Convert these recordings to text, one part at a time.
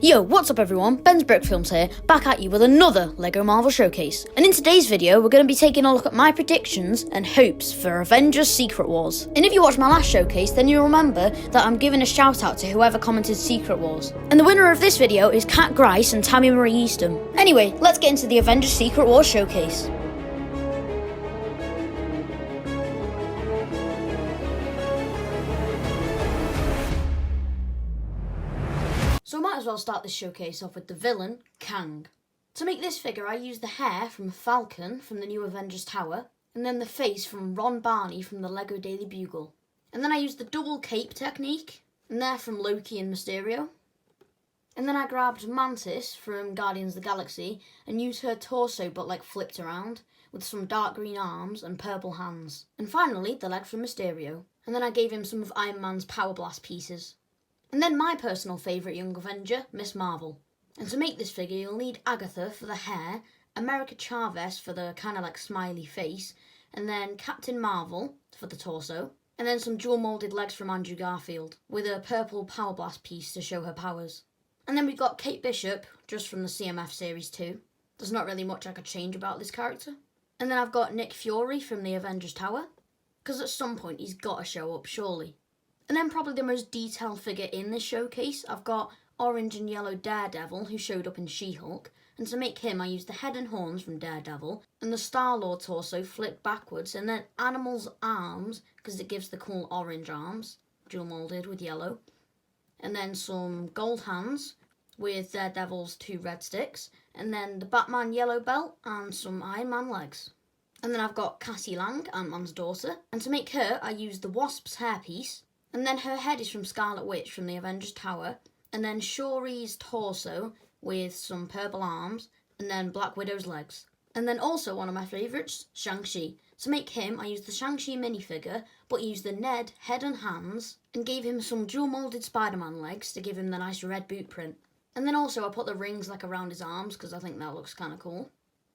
Yo, what's up everyone, Ben's Brick Films here, back at you with another LEGO Marvel Showcase. And in today's video, we're going to be taking a look at my predictions and hopes for Avengers Secret Wars. And if you watched my last showcase, then you'll remember that I'm giving a shout out to whoever commented Secret Wars. And the winner of this video is Kat Grice and Tammy Marie Easton. Anyway, let's get into the Avengers Secret Wars Showcase. So I might as well start this showcase off with the villain, Kang. To make this figure, I used the hair from Falcon from the new Avengers Tower, and then the face from Ron Barney from the LEGO Daily Bugle. And then I used the double cape technique, and they're from Loki and Mysterio. And then I grabbed Mantis from Guardians of the Galaxy and used her torso but like flipped around, with some dark green arms and purple hands. And finally, the leg from Mysterio. And then I gave him some of Iron Man's Power Blast pieces. And then my personal favourite young Avenger, Miss Marvel. And to make this figure, you'll need Agatha for the hair, America Chavez for the kind of like smiley face, and then Captain Marvel for the torso, and then some dual moulded legs from Andrew Garfield, with a purple Power Blast piece to show her powers. And then we've got Kate Bishop, just from the CMF Series 2. There's not really much I could change about this character. And then I've got Nick Fury from the Avengers Tower, because at some point he's got to show up, surely. And then probably the most detailed figure in this showcase, I've got orange and yellow Daredevil, who showed up in She-Hulk. And to make him, I used the head and horns from Daredevil, and the Star-Lord torso flipped backwards, and then Animal's arms, because it gives the cool orange arms, dual moulded with yellow. And then some gold hands, with Daredevil's 2 red sticks, and then the Batman yellow belt, and some Iron Man legs. And then I've got Cassie Lang, Ant-Man's daughter, and to make her, I used the Wasp's hairpiece. And then her head is from Scarlet Witch from the Avengers Tower. And then Shuri's torso with some purple arms. And then Black Widow's legs. And then also one of my favourites, Shang-Chi. To make him, I used the Shang-Chi minifigure, but used the Ned head and hands. And gave him some dual moulded Spider-Man legs to give him the nice red boot print. And then also I put the rings like around his arms because I think that looks kind of cool.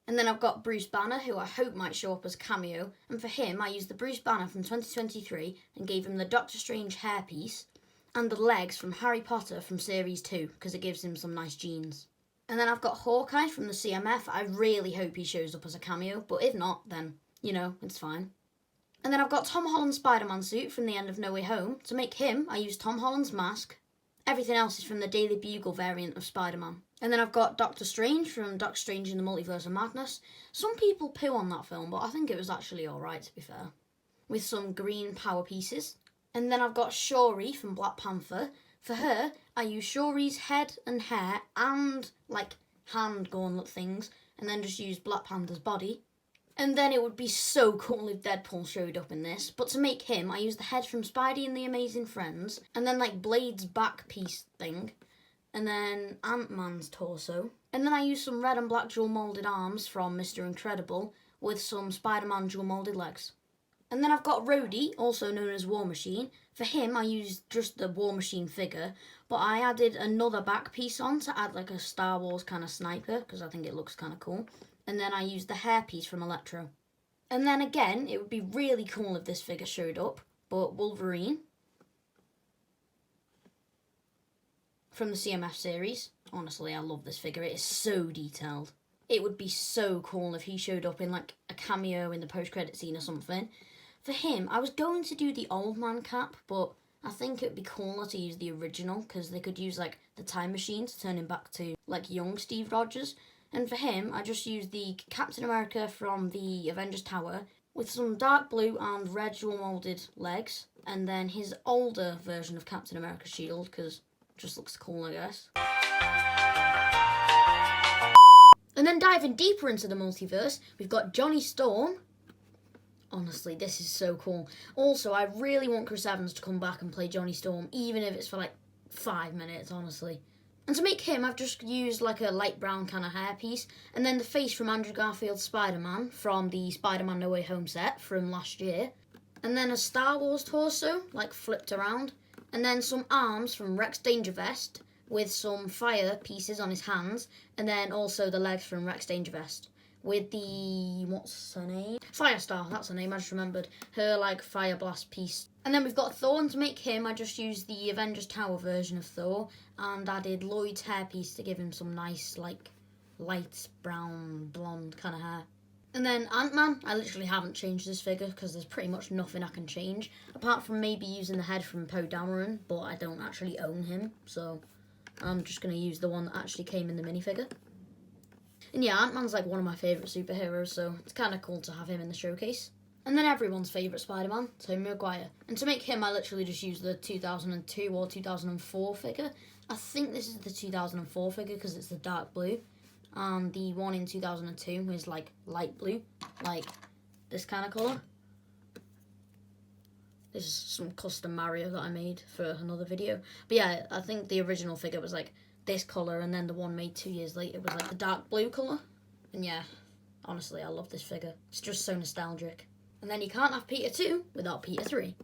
And then I've got Bruce Banner, who I hope might show up as a cameo. And for him, I used the Bruce Banner from 2023 and gave him the Doctor Strange hairpiece and the legs from Harry Potter from Series 2 because it gives him some nice jeans. And then I've got Hawkeye from the CMF. I really hope he shows up as a cameo, but if not, then, you know, it's fine. And then I've got Tom Holland's Spider-Man suit from the end of No Way Home. To make him, I used Tom Holland's mask. Everything else is from the Daily Bugle variant of Spider-Man. And then I've got Doctor Strange from Doctor Strange in the Multiverse of Madness. Some people poo on that film, but I think it was actually alright, to be fair. With some green power pieces. And then I've got Shuri from Black Panther. For her, I use Shuri's head and hair and, like, hand gauntlet things. And then just use Black Panther's body. And then it would be so cool if Deadpool showed up in this. But to make him, I used the head from Spidey and the Amazing Friends. And then, like, Blade's back piece thing. And then Ant-Man's torso. And then I used some red and black dual moulded arms from Mr. Incredible with some Spider-Man dual moulded legs. And then I've got Rhodey, also known as War Machine. For him, I used just the War Machine figure, but I added another back piece on to add like a Star Wars kind of sniper, because I think it looks kind of cool. And then I used the hairpiece from Electro. And then again, it would be really cool if this figure showed up, but Wolverine from the CMF series. Honestly, I love this figure. It is so detailed. It would be so cool if he showed up in like a cameo in the post-credit scene or something. For him, I was going to do the old man cap, but I think it would be cooler to use the original because they could use like the time machine to turn him back to like young Steve Rogers. And for him, I just used the Captain America from the Avengers Tower with some dark blue and red dual moulded legs, and then his older version of Captain America's shield because just looks cool, I guess. And then diving deeper into the multiverse, we've got Johnny Storm. Honestly, this is so cool. Also, I really want Chris Evans to come back and play Johnny Storm, even if it's for like 5 minutes, honestly. And to make him, I've just used like a light brown kind of hairpiece, and then the face from Andrew Garfield's Spider-Man from the Spider-Man No Way Home set from last year. And then a Star Wars torso, like flipped around. And then some arms from Rex Dangervest with some fire pieces on his hands. And then also the legs from Rex Dangervest with the, what's her name? Firestar, that's her name, I just remembered. Her like fire blast piece And then we've got Thor, and to make him, I just used the Avengers Tower version of Thor and added Lloyd's hairpiece to give him some nice, like, light brown, blonde kind of hair. And then Ant-Man, I literally haven't changed this figure because there's pretty much nothing I can change, apart from maybe using the head from Poe Dameron, but I don't actually own him, so I'm just going to use the one that actually came in the minifigure. And yeah, Ant-Man's like one of my favourite superheroes, so it's kind of cool to have him in the showcase. And then everyone's favourite Spider-Man, Tobey Maguire. And to make him, I literally just used the 2002 or 2004 figure. I think this is the 2004 figure because it's the dark blue. And the one in 2002 is like light blue, like this kind of colour. This is some custom Mario that I made for another video. But yeah, I think the original figure was like this colour, and then the one made 2 years later was like the dark blue colour. And yeah, honestly, I love this figure. It's just so nostalgic. And then you can't have Peter 2 without Peter 3.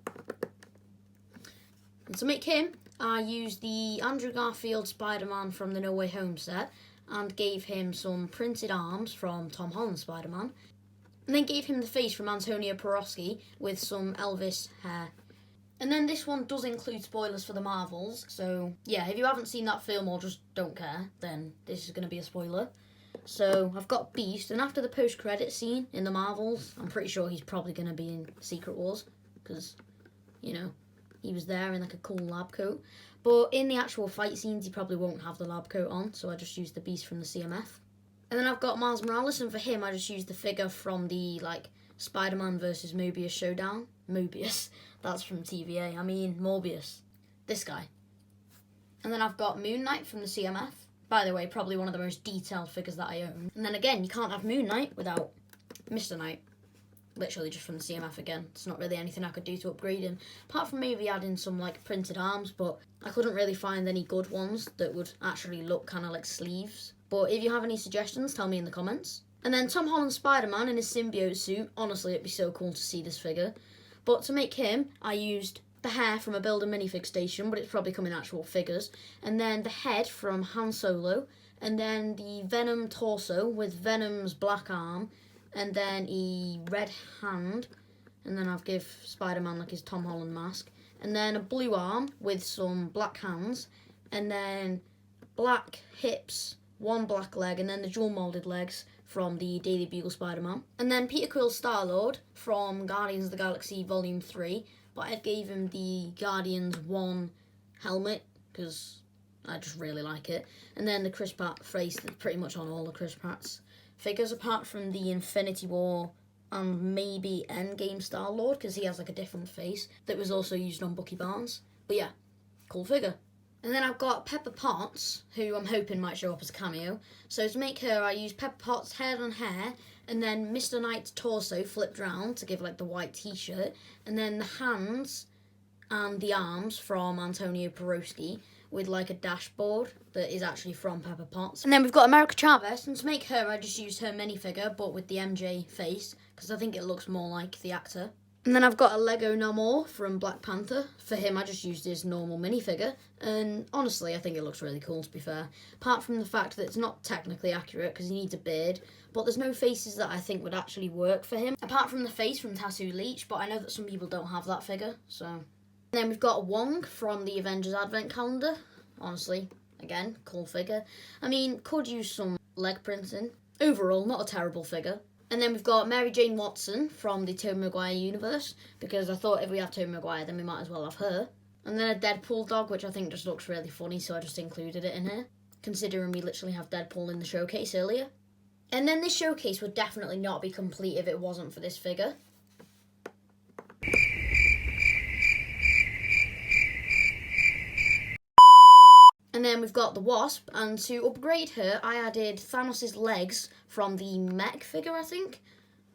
And to make him, I used the Andrew Garfield Spider-Man from the No Way Home set and gave him some printed arms from Tom Holland's Spider-Man. And then gave him the face from Antonio Perosky with some Elvis hair. And then this one does include spoilers for the Marvels, so yeah, if you haven't seen that film or just don't care, then this is going to be a spoiler. So I've got Beast, and after the post-credit scene in the Marvels, I'm pretty sure he's probably going to be in Secret Wars, because, you know, he was there in like a cool lab coat. But in the actual fight scenes, he probably won't have the lab coat on, so I just used the Beast from the CMF. And then I've got Miles Morales, and for him, I just used the figure from the, like, Spider-Man versus Mobius showdown. Mobius, that's from TVA. I mean, Morbius. This guy. And then I've got Moon Knight from the CMF. By the way, probably one of the most detailed figures that I own. And then again, you can't have Moon Knight without Mr. Knight. Literally just from the CMF again. It's not really anything I could do to upgrade him. Apart from maybe adding some like printed arms, but I couldn't really find any good ones that would actually look kind of like sleeves. But if you have any suggestions, tell me in the comments. And then Tom Holland's Spider-Man in his symbiote suit. Honestly, it'd be so cool to see this figure. But to make him, I used the hair from a Build a Minifig station, but it's probably come in actual figures. And then the head from Han Solo. And then the Venom torso with Venom's black arm. And then a red hand. And then I'll give Spider-Man like his Tom Holland mask. And then a blue arm with some black hands. And then black hips, one black leg, and then the dual moulded legs from the Daily Bugle Spider-Man. And then Peter Quill's Star-Lord from Guardians of the Galaxy Volume 3. But I gave him the Guardians 1 helmet because I just really like it. And then the Chris Pratt face that's pretty much on all the Chris Pratt's figures, apart from the Infinity War and maybe Endgame Star-Lord, because he has like a different face that was also used on Bucky Barnes. But yeah, cool figure. And then I've got Pepper Potts, who I'm hoping might show up as a cameo. So to make her, I used Pepper Potts' head and hair, and then Mr. Knight's torso flipped round to give like the white t-shirt, and then the hands and the arms from Antonio Perosky with like a dashboard that is actually from Pepper Potts. And then we've got America Chavez, and to make her, I just used her minifigure, but with the MJ face, because I think it looks more like the actor. And then I've got a Lego Namor from Black Panther. For him, I just used his normal minifigure. And honestly, I think it looks really cool, to be fair. Apart from the fact that it's not technically accurate because he needs a beard. But there's no faces that I think would actually work for him. Apart from the face from Tattoo Leech. But I know that some people don't have that figure, so. And then we've got a Wong from the Avengers Advent Calendar. Honestly, again, cool figure. I mean, could use some leg printing. Overall, not a terrible figure. And then we've got Mary Jane Watson from the Tobey Maguire universe, because I thought if we have Tobey Maguire, then we might as well have her. And then a Deadpool dog, which I think just looks really funny, so I just included it in here, considering we literally have Deadpool in the showcase earlier. And then this showcase would definitely not be complete if it wasn't for this figure. And then we've got the Wasp, and to upgrade her, I added Thanos' legs from the mech figure, I think.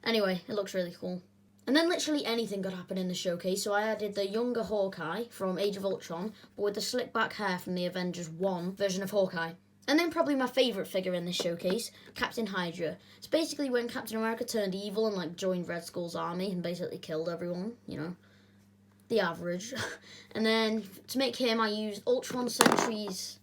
Anyway, it looks really cool. And then literally anything could happen in the showcase, so I added the younger Hawkeye from Age of Ultron, but with the slick back hair from the Avengers 1 version of Hawkeye. And then probably my favourite figure in this showcase, Captain Hydra. It's basically when Captain America turned evil and like joined Red Skull's army and basically killed everyone, you know. The average. And then to make him, I used Ultron Sentry's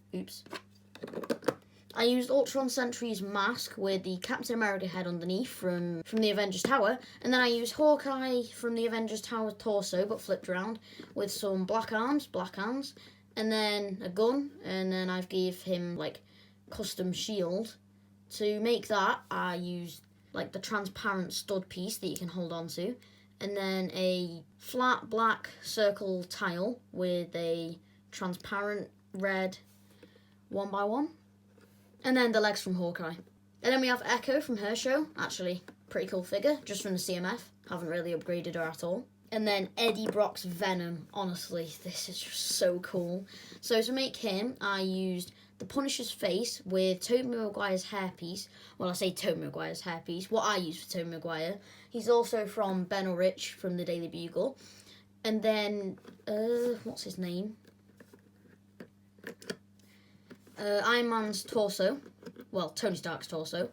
I used Ultron Sentry's mask with the Captain America head underneath from the Avengers Tower. And then I used Hawkeye from the Avengers Tower torso, but flipped around, with some black hands, and then a gun. And then I've gave him like custom shield. To make that, I used like the transparent stud piece that you can hold on to. And then a flat black circle tile with a transparent red 1x1. And then the legs from Hawkeye. And then we have Echo from her show. Actually, pretty cool figure, just from the CMF. Haven't really upgraded her at all. And then Eddie Brock's Venom. Honestly, this is just so cool. So to make him, I used the Punisher's face with Tobey Maguire's hairpiece. Well, I say Tobey Maguire's hairpiece. What I use for Tobey Maguire. He's also from Ben Urich from the Daily Bugle. And then, what's his name? Iron Man's torso, well, Tony Stark's torso,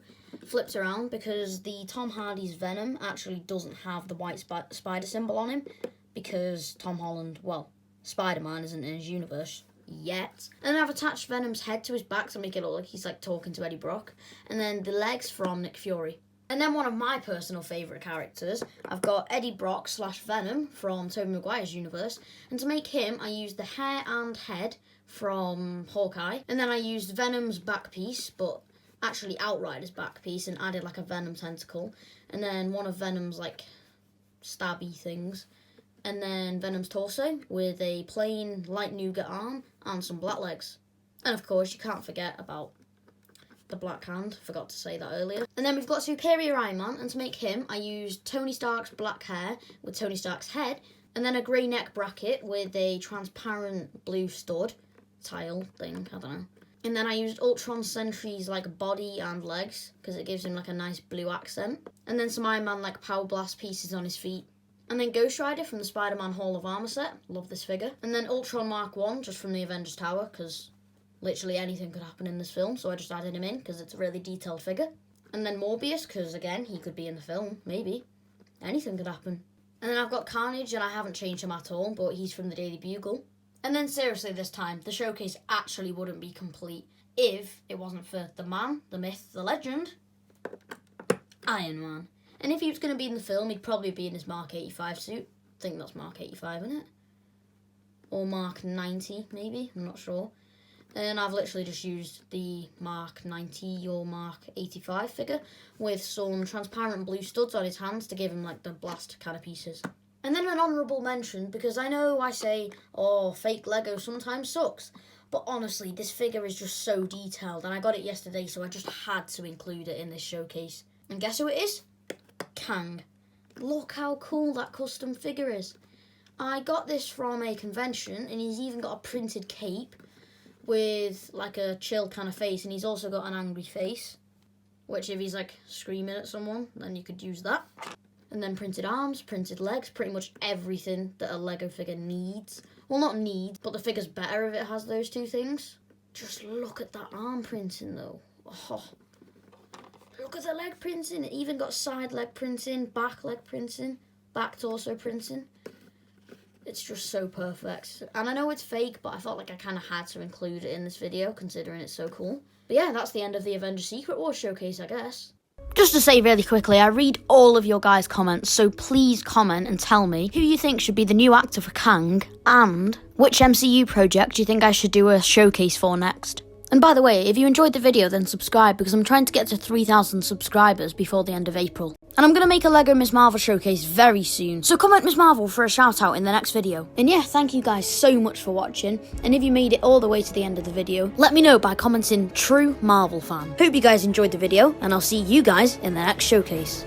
flips around because the Tom Hardy's Venom actually doesn't have the white spider symbol on him because Tom Holland, well, Spider-Man isn't in his universe yet. And then I've attached Venom's head to his back to make it look like he's like talking to Eddie Brock. And then the legs from Nick Fury. And then one of my personal favourite characters, I've got Eddie Brock / Venom from Tobey Maguire's universe. And to make him, I used the hair and head from Hawkeye. And then I used Venom's back piece, but actually Outrider's back piece, and added like a Venom tentacle. And then one of Venom's like stabby things. And then Venom's torso with a plain light nougat arm and some black legs. And of course, you can't forget about the black hand, forgot to say that earlier. And then we've got Superior Iron Man, and to make him, I used Tony Stark's black hair with Tony Stark's head, and then a grey neck bracket with a transparent blue stud tile thing, I don't know. And then I used Ultron Sentry's like body and legs, because it gives him like a nice blue accent. And then some Iron Man like Power Blast pieces on his feet. And then Ghost Rider from the Spider-Man Hall of Armour set, love this figure. And then Ultron Mark 1, just from the Avengers Tower, because literally anything could happen in this film, so I just added him in because it's a really detailed figure. And then Morbius, because again, he could be in the film, maybe. Anything could happen. And then I've got Carnage, and I haven't changed him at all, but he's from the Daily Bugle. And then seriously this time, the showcase actually wouldn't be complete if it wasn't for the man, the myth, the legend, Iron Man. And if he was going to be in the film, he'd probably be in his Mark 85 suit. I think that's Mark 85, isn't it? Or Mark 90, maybe, I'm not sure. And I've literally just used the Mark 90 or Mark 85 figure with some transparent blue studs on his hands to give him like the blast kind of pieces. And then an honourable mention, because I know I say, oh, fake Lego sometimes sucks. But honestly, this figure is just so detailed, and I got it yesterday, so I just had to include it in this showcase. And guess who it is? Kang. Look how cool that custom figure is. I got this from a convention, and he's even got a printed cape with like a chill kind of face, and he's also got an angry face, which if he's like screaming at someone, then you could use that. And then printed arms, printed legs, pretty much everything that a Lego figure needs. Well, not needs, but the figure's better if it has those two things. Just look at that arm printing though. Oh. Look at the leg printing. It even got side leg printing, back leg printing, back torso printing. It's just so perfect. And I know it's fake, but I felt like I kind of had to include it in this video, considering it's so cool. But yeah, that's the end of the Avengers Secret Wars showcase, I guess. Just to say really quickly, I read all of your guys' comments, so please comment and tell me who you think should be the new actor for Kang, and which MCU project you think I should do a showcase for next. And by the way, if you enjoyed the video, then subscribe, because I'm trying to get to 3,000 subscribers before the end of April. And I'm going to make a LEGO Ms. Marvel showcase very soon, so comment Ms. Marvel for a shout out in the next video. And yeah, thank you guys so much for watching, and if you made it all the way to the end of the video, let me know by commenting True Marvel Fan. Hope you guys enjoyed the video, and I'll see you guys in the next showcase.